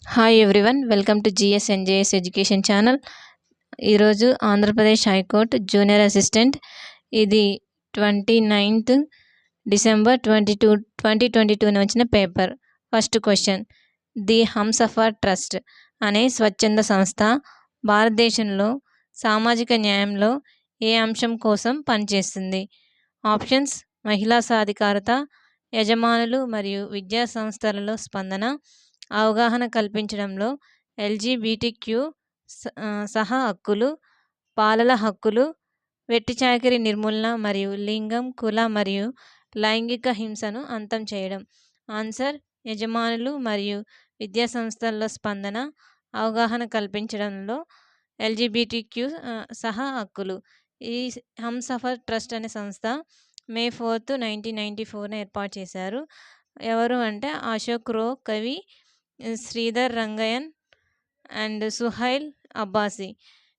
Hi everyone, welcome to GS education channel. ఈరోజు Andhra Pradesh high court junior assistant, ఇది 29th December 2022 వచ్చిన paper. First question: the Humsafar trust అనే స్వచ్ఛంద సంస్థ భారతదేశంలో సామాజిక న్యాయంలో ఏ అంశం కోసం పనిచేస్తుంది? ఆప్షన్స్: మహిళా సాధికారత, యజమానులు మరియు విద్యా సంస్థలలో స్పందన, అవగాహన కల్పించడంలో, ఎల్జీబీటీక్యూ సహా హక్కులు, బాలల హక్కులు, వెట్టి చాకిరీ నిర్మూలన మరియు లింగం, కుల మరియు లైంగిక హింసను అంతం చేయడం. ఆన్సర్: యజమానులు మరియు విద్యా సంస్థల్లో స్పందన, అవగాహన కల్పించడంలో, ఎల్జీబీటీక్యూ సహా హక్కులు. ఈ హంసఫర్ ట్రస్ట్ అనే సంస్థ May 4th, 1994 ఏర్పాటు చేశారు. ఎవరు అంటే అశోక్ రో కవి, శ్రీధర్ రంగయన్ అండ్ సుహైల్ అబ్బాసీ,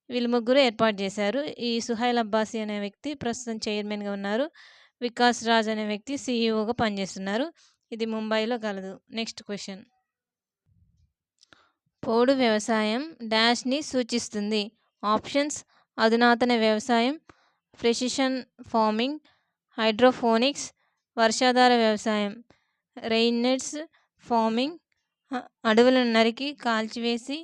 వీళ్ళు ముగ్గురు ఏర్పాటు చేశారు. ఈ సుహైల్ అబ్బాసీ అనే వ్యక్తి ప్రస్తుతం చైర్మన్గా ఉన్నారు. వికాస్ రాజ్ అనే వ్యక్తి సీఈఓగా పనిచేస్తున్నారు. ఇది ముంబైలో కలదు. నెక్స్ట్ క్వశ్చన్: పోడు వ్యవసాయం డాష్ని సూచిస్తుంది? ఆప్షన్స్: అధునాతన వ్యవసాయం, ప్రెసిషన్ ఫార్మింగ్, హైడ్రోఫోనిక్స్, వర్షాధార వ్యవసాయం, రెయిన్ఫెడ్ ఫార్మింగ్, అడవులను నరికి కాల్చివేసి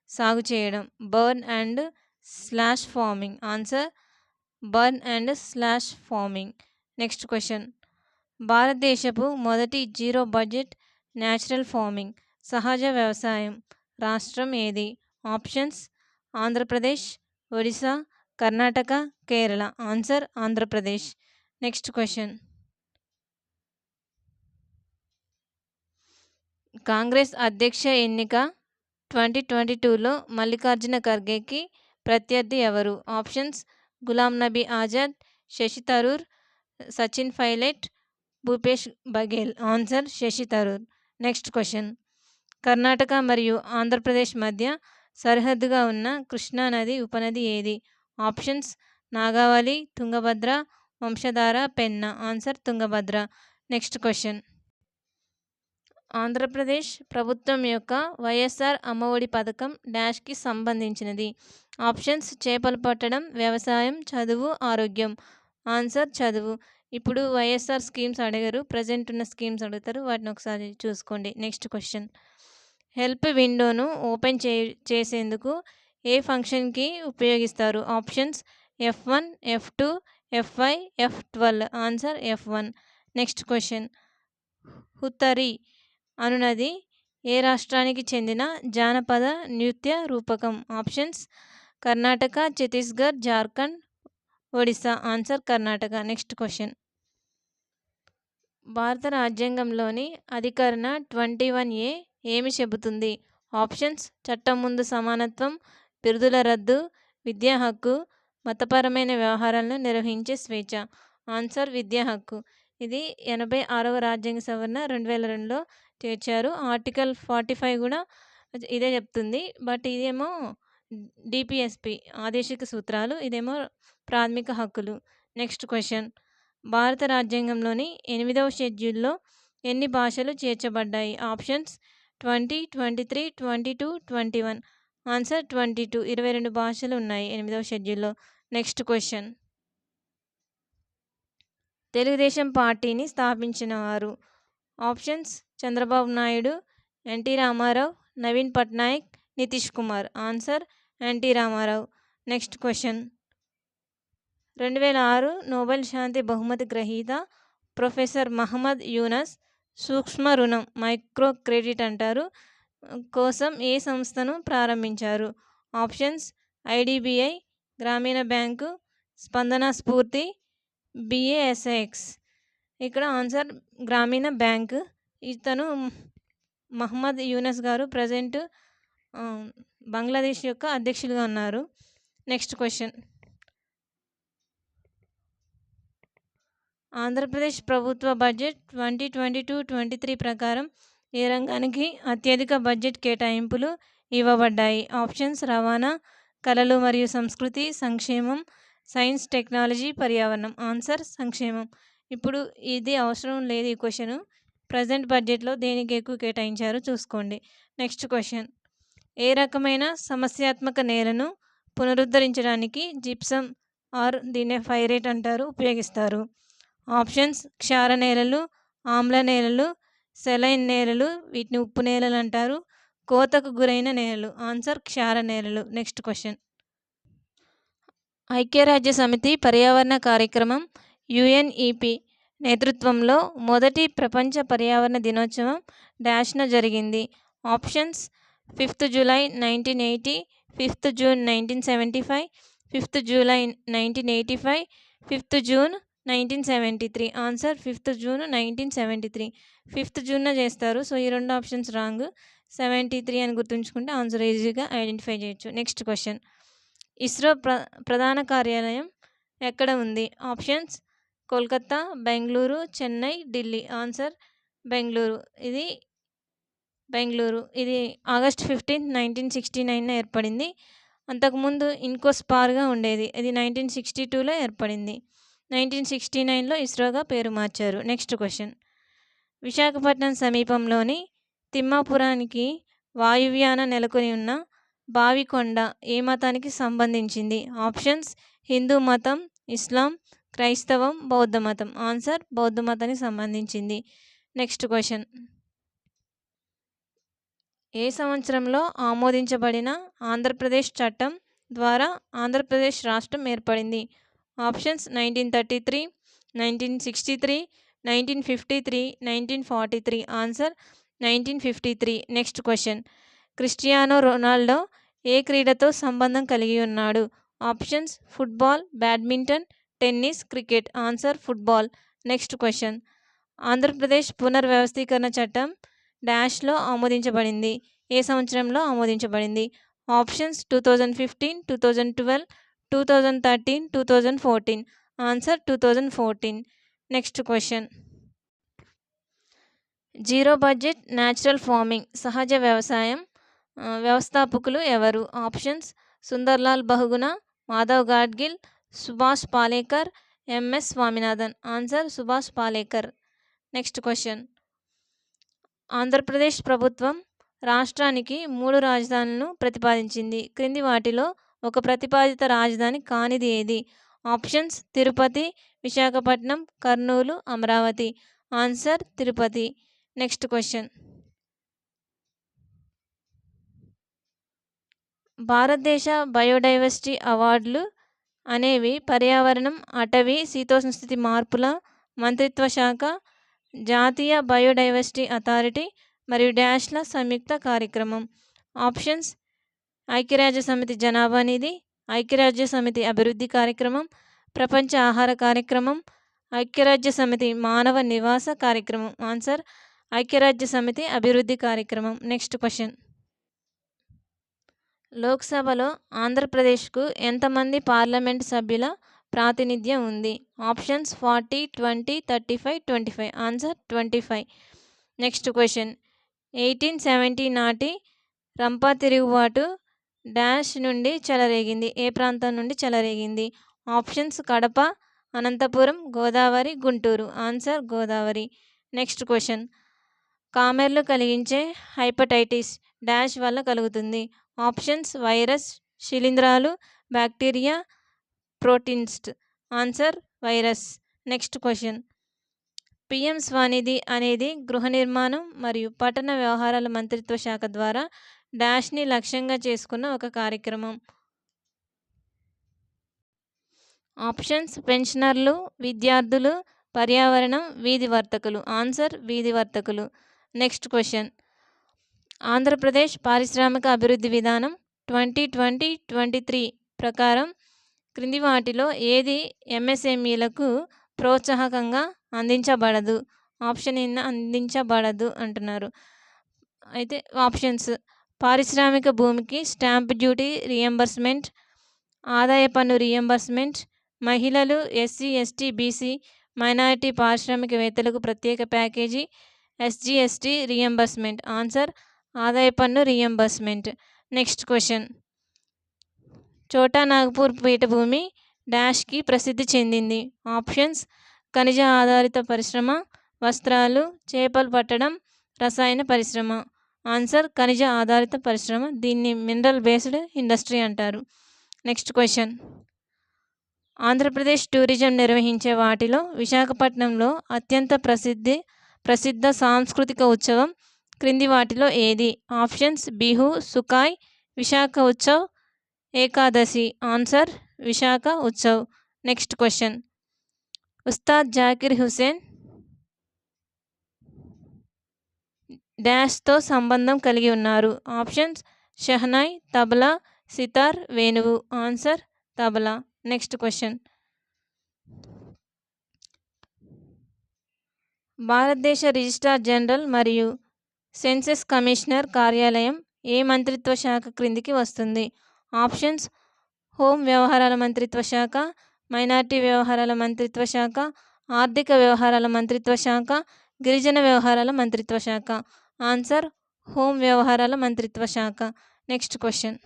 సాగు చేయడం, burn and slash farming. Answer: burn and slash farming. Next question: భారతదేశపు మొదటి జీరో బడ్జెట్ న్యాచురల్ ఫార్మింగ్ సహజ వ్యవసాయం రాష్ట్రం ఏది? Options: Andhra Pradesh, Odisha, Karnataka, Kerala. Answer: Andhra Pradesh. Next question: Congress అధ్యక్ష ఎన్నిక 2022లో మల్లికార్జున ఖర్గేకి ప్రత్యర్థి ఎవరు? Options: Ghulam Nabi Azad, Shashi Tharoor, Sachin Pilot, Bhupesh Baghel. Answer: Shashi Tharoor. Next question: Karnataka మరియు ఆంధ్రప్రదేశ్ మధ్య సరిహద్దుగా ఉన్న కృష్ణా నది ఉపనది ఏది? Options: Nagavali, Tungabhadra, Vamsadhara, Penna. Answer: Tungabhadra. Next question: Andhra Pradesh ప్రభుత్వం యొక్క వైఎస్ఆర్ అమ్మఒడి పథకం డాష్కి సంబంధించినది? ఆప్షన్స్: చేపలు పట్టడం, వ్యవసాయం, చదువు, ఆరోగ్యం. ఆన్సర్: చదువు. ఇప్పుడు వైఎస్ఆర్ స్కీమ్స్ అడగరు, ప్రజెంట్ ఉన్న స్కీమ్స్ అడుగుతారు, వాటిని ఒకసారి చూసుకోండి. నెక్స్ట్ క్వశ్చన్: హెల్ప్ విండోను ఓపెన్ చేసేందుకు ఏ ఫంక్షన్కి ఉపయోగిస్తారు? Options: F1, F2, F5, F12. Answer: F1. Next question: Huttari అనునది ఏ రాష్ట్రానికి చెందిన జానపద నృత్య రూపకం? Options: Karnataka, Chhattisgarh, Jharkhand, Odisha. Answer: Karnataka. Next question: భారత రాజ్యాంగంలోని అధికరణ 21A ఏమి చెబుతుంది? ఆప్షన్స్: చట్టం ముందు సమానత్వం, బిరుదుల రద్దు, విద్యా హక్కు, మతపరమైన వ్యవహారాలను నిర్వహించే స్వేచ్ఛ. ఆన్సర్: విద్యా హక్కు. ఇది 86వ రాజ్యాంగ సవరణ 2002లో చేర్చారు. ఆర్టికల్ 45 కూడా ఇదే చెప్తుంది. బట్ ఇదేమో డిపిఎస్పి ఆదేశిక సూత్రాలు, ఇదేమో ప్రాథమిక హక్కులు. నెక్స్ట్ క్వశ్చన్: భారత రాజ్యాంగంలోని 8వ షెడ్యూల్లో ఎన్ని భాషలు చేర్చబడ్డాయి? ఆప్షన్స్: 20, 23, 22, 21. ఆన్సర్: 22. 22 భాషలు ఉన్నాయి 8వ షెడ్యూల్లో. నెక్స్ట్ క్వశ్చన్: తెలుగుదేశం పార్టీని స్థాపించిన వారు? Options: Chandrababu Naidu, NT Rama Rao, Naveen Patnaik, Nitish Kumar. Answer: NT Rama Rao. Next question: 2006 Nobel శాంతి బహుమతి గ్రహీత ప్రొఫెసర్ మహమ్మద్ యూనస్ సూక్ష్మ రుణం, మైక్రో క్రెడిట్ అంటారు, కోసం ఏ సంస్థను ప్రారంభించారు? ఆప్షన్స్: ఐడిబిఐ, గ్రామీణ బ్యాంకు, స్పందన స్ఫూర్తి, బిఏఎస్ఎక్స్. ఇక్కడ ఆన్సర్ గ్రామీణ బ్యాంక్. ఇతను మహమ్మద్ యూనస్ గారు ప్రజెంట్ బంగ్లాదేశ్ యొక్క అధ్యక్షులుగా ఉన్నారు. నెక్స్ట్ క్వశ్చన్: ఆంధ్రప్రదేశ్ ప్రభుత్వ బడ్జెట్ 2022-23 ప్రకారం ఏ రంగానికి అత్యధిక బడ్జెట్ కేటాయింపులు ఇవ్వబడ్డాయి? ఆప్షన్స్: రవాణా, కళలు మరియు సంస్కృతి, సంక్షేమం, సైన్స్, టెక్నాలజీ, పర్యావరణం. ఆన్సర్: సంక్షేమం. ఇప్పుడు ఇది అవసరం లేదు ఈ క్వశ్చన్. ప్రజెంట్ బడ్జెట్లో దేనికి ఎక్కువ కేటాయించారో చూసుకోండి. నెక్స్ట్ క్వశ్చన్, ఏ రకమైన సమస్యాత్మక నేలను పునరుద్ధరించడానికి జిప్సమ్ ఆర్ దీన్నే పైరేట్ అంటారు ఉపయోగిస్తారు? ఆప్షన్స్ క్షార నేలలు, ఆమ్ల నేలలు, సెలైన్ నేలలు, వీటిని ఉప్పు నేలలు అంటారు. కోతకు గురైన నేలలు. ఆన్సర్ క్షార నేలలు. నెక్స్ట్ క్వశ్చన్, ఐక్యరాజ్య సమితి పర్యావరణ కార్యక్రమం యుఎన్ఈపి నేతృత్వంలో మొదటి ప్రపంచ పర్యావరణ దినోత్సవం డాష్న జరిగింది? Options 5th July 1980, 5th June 1975, 5th July 1985, 5th June 1973. Answer 5th June 1973. 5th June చేస్తారు. సో ఈ రెండు ఆప్షన్స్ రాంగ్. 73 అని గుర్తుంచుకుంటే ఆన్సర్ ఈజీగా ఐడెంటిఫై చేయొచ్చు. నెక్స్ట్ క్వశ్చన్, ఇస్రో ప్రధాన కార్యాలయం ఎక్కడ ఉంది? ఆప్షన్స్ కోల్కతా, బెంగళూరు, చెన్నై, ఢిల్లీ. ఆన్సర్ బెంగళూరు. ఇది August 15, 1969 ఏర్పడింది. అంతకుముందు ఇన్కోస్పార్గా ఉండేది. ఇది 1962లో ఏర్పడింది. 1969లో ఇస్రోగా పేరు మార్చారు. నెక్స్ట్ క్వశ్చన్, విశాఖపట్నం సమీపంలోని తిమ్మాపురానికి వాయువ్యాన నెలకొని ఉన్న బావికొండ ఏ మతానికి సంబంధించింది? ఆప్షన్స్ హిందూ మతం, ఇస్లాం, క్రైస్తవం, బౌద్ధ మతం. ఆన్సర్ బౌద్ధ మతానికి సంబంధించింది. నెక్స్ట్ క్వశ్చన్, ఏ సంవత్సరంలో ఆమోదించబడిన ఆంధ్రప్రదేశ్ చట్టం ద్వారా ఆంధ్రప్రదేశ్ రాష్ట్రం ఏర్పడింది? Options 1933, 1963, 1953, 1943. Answer 1953. Next question, Cristiano Ronaldo ఏ క్రీడతో సంబంధం కలిగి ఉన్నాడు? Options football, badminton, tennis, cricket. Answer football. Next question, Andhra Pradesh పునర్వ్యవస్థీకరణ చట్టం డాష్లో ఆమోదించబడింది? ఏ సంవత్సరంలో ఆమోదించబడింది? Options 2015, 2012, 2013, 2014. Answer 2014. Next question, zero budget natural farming సహజ వ్యవసాయం వ్యవస్థాపకులు ఎవరు? Options Sunderlal Bahuguna, Madhav Gadgil, Subhash Palekar, MS Swaminathan. Answer Subhash Palekar. Next question, Andhra Pradesh ప్రభుత్వం రాష్ట్రానికి 3 రాజధానులను ప్రతిపాదించింది. క్రింది వాటిలో ఒక ప్రతిపాదిత రాజధాని కానిది ఏది? Options Tirupati, Visakhapatnam, Kurnool, Amaravati. Answer Tirupati. Next question, భారతదేశ బయోడైవర్సిటీ అవార్డులు అనేవి పర్యావరణం, అటవీ, శీతోష్ణస్థితి మార్పుల మంత్రిత్వ శాఖ, జాతీయ బయోడైవర్సిటీ అథారిటీ మరియు డాష్ల సంయుక్త కార్యక్రమం. ఆప్షన్స్ ఐక్యరాజ్య సమితి జనాభా నిధి, ఐక్యరాజ్య సమితి అభివృద్ధి కార్యక్రమం, ప్రపంచ ఆహార కార్యక్రమం, ఐక్యరాజ్య సమితి మానవ నివాస కార్యక్రమం. ఆన్సర్ ఐక్యరాజ్య సమితి అభివృద్ధి కార్యక్రమం. నెక్స్ట్ క్వశ్చన్, లోక్సభలో ఆంధ్రప్రదేశ్కు ఎంతమంది పార్లమెంట్ సభ్యుల ప్రాతినిధ్యం ఉంది? ఆప్షన్స్ 40, 20, 35, 25. ఆన్సర్ 25. నెక్స్ట్ క్వశ్చన్, 1870 నాటి రంపా తిరుగుబాటు డాష్ నుండి చెలరేగింది? ఏ ప్రాంతం నుండి చెలరేగింది? Options Kadapa, Anantapuram, Godavari, Guntur. Answer Godavari. Next question, కామెర్లు కలిగించే హెపటైటిస్ డాష్ వల్ల కలుగుతుంది? ఆప్షన్స్ వైరస్, శిలీంధ్రాలు, bacteria, proteins. Answer virus. Next question, PM Svanidhi అనేది గృహ నిర్మాణం మరియు పట్టణ వ్యవహారాల మంత్రిత్వ శాఖ ద్వారా డాష్ని లక్ష్యంగా చేసుకున్న ఒక కార్యక్రమం. ఆప్షన్స్ పెన్షనర్లు, విద్యార్థులు, పర్యావరణం, వీధి వర్తకులు. ఆన్సర్ వీధి వర్తకులు. నెక్స్ట్ క్వశ్చన్, ఆంధ్రప్రదేశ్ పారిశ్రామిక అభివృద్ధి విధానం 2020-23 ప్రకారం క్రింది వాటిలో ఏది ఎంఎస్ఎంఈలకు ప్రోత్సాహకంగా అందించబడదు? ఆప్షన్ ఏనా అందించబడదు అంటున్నారు. అయితే ఆప్షన్స్ పారిశ్రామిక భూమికి స్టాంప్ డ్యూటీ రియంబర్స్మెంట్, ఆదాయ పన్ను రియంబర్స్మెంట్, మహిళలు, ఎస్సీ, ఎస్టీ, బీసీ, మైనారిటీ పారిశ్రామికవేత్తలకు ప్రత్యేక ప్యాకేజీ, ఎస్జీఎస్టీ రియంబర్స్మెంట్. ఆన్సర్ ఆదాయ పన్ను రియంబర్స్మెంట్. నెక్స్ట్ క్వశ్చన్, చోటా నాగపూర్ పీఠభూమి డాష్కి ప్రసిద్ధి చెందింది? ఆప్షన్స్ ఖనిజ ఆధారిత పరిశ్రమ, వస్త్రాలు, చేపలు పట్టడం, రసాయన పరిశ్రమ. ఆన్సర్ ఖనిజ ఆధారిత పరిశ్రమ. దీన్ని మినరల్ బేస్డ్ ఇండస్ట్రీ అంటారు. Next question. ఆంధ్రప్రదేశ్ టూరిజం నిర్వహించే వాటిలో విశాఖపట్నంలో అత్యంత ప్రసిద్ధ సాంస్కృతిక ఉత్సవం క్రింది వాటిలో ఏది? ఆప్షన్స్ బిహు, సుకాయ్, Visakha Utsav, Ekadashi. Answer Visakha Utsav. Next question. Ustad Zakir Hussain డాష్తో సంబంధం కలిగి ఉన్నారు? ఆప్షన్స్ షహనాయ్, తబలా, సితార్, వేణువు. ఆన్సర్ తబలా. Next question. భారతదేశ రిజిస్ట్రార్ జనరల్ మరియు సెన్సస్ కమిషనర్ కార్యాలయం ఏ మంత్రిత్వ శాఖ క్రిందికి వస్తుంది? ఆప్షన్స్ హోం వ్యవహారాల మంత్రిత్వ శాఖ, మైనారిటీ వ్యవహారాల మంత్రిత్వ శాఖ, ఆర్థిక వ్యవహారాల మంత్రిత్వ శాఖ, గిరిజన వ్యవహారాల మంత్రిత్వ శాఖ. ఆన్సర్ హోం వ్యవహారాల మంత్రిత్వ శాఖ. Next question.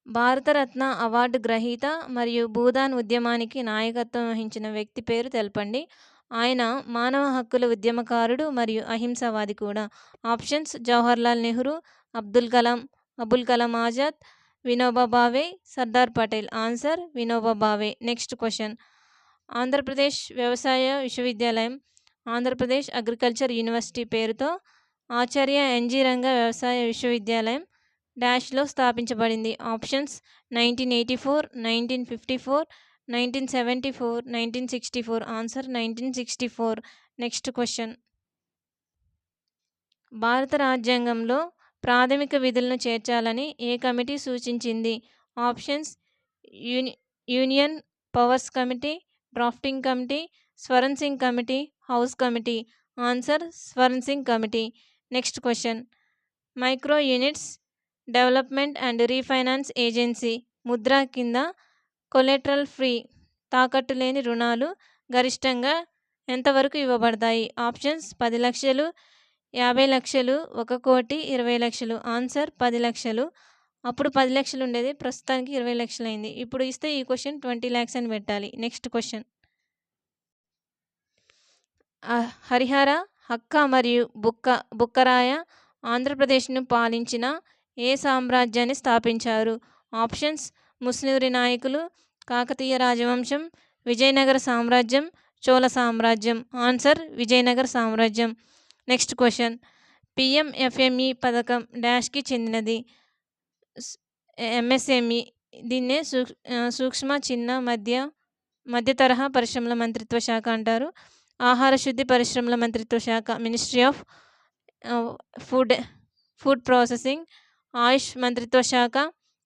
భారతరత్న అవార్డు గ్రహీత మరియు భూదాన్ ఉద్యమానికి నాయకత్వం వహించిన వ్యక్తి పేరు తెలపండి. ఆయన మానవ హక్కుల ఉద్యమకారుడు మరియు అహింసావాది కూడా. Options Jawaharlal Nehru, Abul Kalam Azad, Vinoba Bhave, Sardar Patel. Answer Vinoba Bhave. Next question. Andhra Pradesh వ్యవసాయ విశ్వవిద్యాలయం ఆంధ్రప్రదేశ్ అగ్రికల్చర్ యూనివర్సిటీ పేరుతో ఆచార్య ఎన్జి రంగా వ్యవసాయ విశ్వవిద్యాలయం డాష్లో స్థాపించబడింది? ఆప్షన్స్ 1984, 1954, 1974, 1964. ఆన్సర్ 1964. Next question. భారత రాజ్యాంగంలో ప్రాథమిక విధులను చేర్చాలని ఏ కమిటీ సూచించింది? Options union powers committee, drafting committee, Swaran Singh committee, house committee. Answer Swaran Singh committee. Next question. Micro units development and refinance agency Mudra కింద కొలెటరల్ ఫ్రీ తాకట్టు లేని రుణాలు గరిష్టంగా ఎంతవరకు ఇవ్వబడతాయి? ఆప్షన్స్ 10 లక్షలు, 50 లక్షలు, 1,20 లక్షలు. ఆన్సర్ 10 లక్షలు. అప్పుడు 10 లక్షలు ఉండేది, ప్రస్తుతానికి 20 లక్షలు అయింది. ఇప్పుడు ఇస్తే ఈ క్వశ్చన్ 20 lakhs అని పెట్టాలి. Next question. హరిహర, హక్క మరియు బుక్కరాయ ఆంధ్రప్రదేశ్ను పాలించిన ఏ సామ్రాజ్యాన్ని స్థాపించారు? ఆప్షన్స్ ముస్లింరి నాయకులు, కాకతీయ రాజవంశం, విజయనగర సామ్రాజ్యం, చోళ సామ్రాజ్యం. ఆన్సర్ విజయనగర సామ్రాజ్యం. Next question. పిఎంఎఫ్ఎంఈ పథకం డాష్కి చెందినది? ఎంఎస్ఎంఈ. దీన్నే సూక్ష్మ, చిన్న, మధ్య తరహా పరిశ్రమల మంత్రిత్వ శాఖ అంటారు. ఆహార శుద్ధి పరిశ్రమల మంత్రిత్వ శాఖ మినిస్ట్రీ ఆఫ్ ఫుడ్ ప్రాసెసింగ్. ఆయుష్ మంత్రిత్వ శాఖ,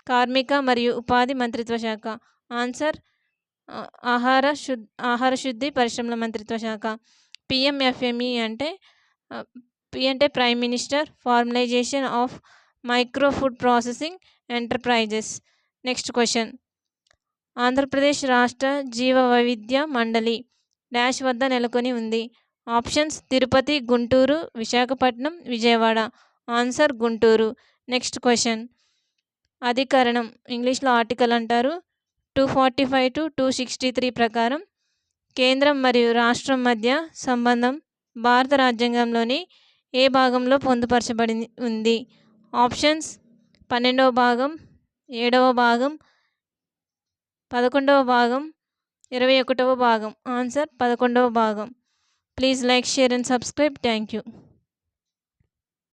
కార్మిక మరియు ఉపాధి మంత్రిత్వ శాఖ. ఆన్సర్ ఆహార శుద్ధి పరిశ్రమల మంత్రిత్వ శాఖ. పిఎంఎఫ్ఎంఈ అంటే పి అంటే prime minister formalisation of micro food processing enterprises. Next question. Andhra Pradesh రాష్ట్ర జీవ వైవిధ్య మండలి డాష్ వద్ద నెలకొని ఉంది? Options Tirupati, Guntur, Visakhapatnam, Vijayawada. Answer Guntur. Next question. అధికరణం ఇంగ్లీష్లో ఆర్టికల్ అంటారు. 245 to 263 ప్రకారం కేంద్రం మరియు రాష్ట్రం మధ్య సంబంధం భారత రాజ్యాంగంలోని ఏ భాగంలో పొందుపరచబడి ఉంది? ఆప్షన్స్ 12వ భాగం, 7వ భాగం, 11వ భాగం, 21వ భాగం. ఆన్సర్ 11వ భాగం. Please like, share and subscribe. Thank you.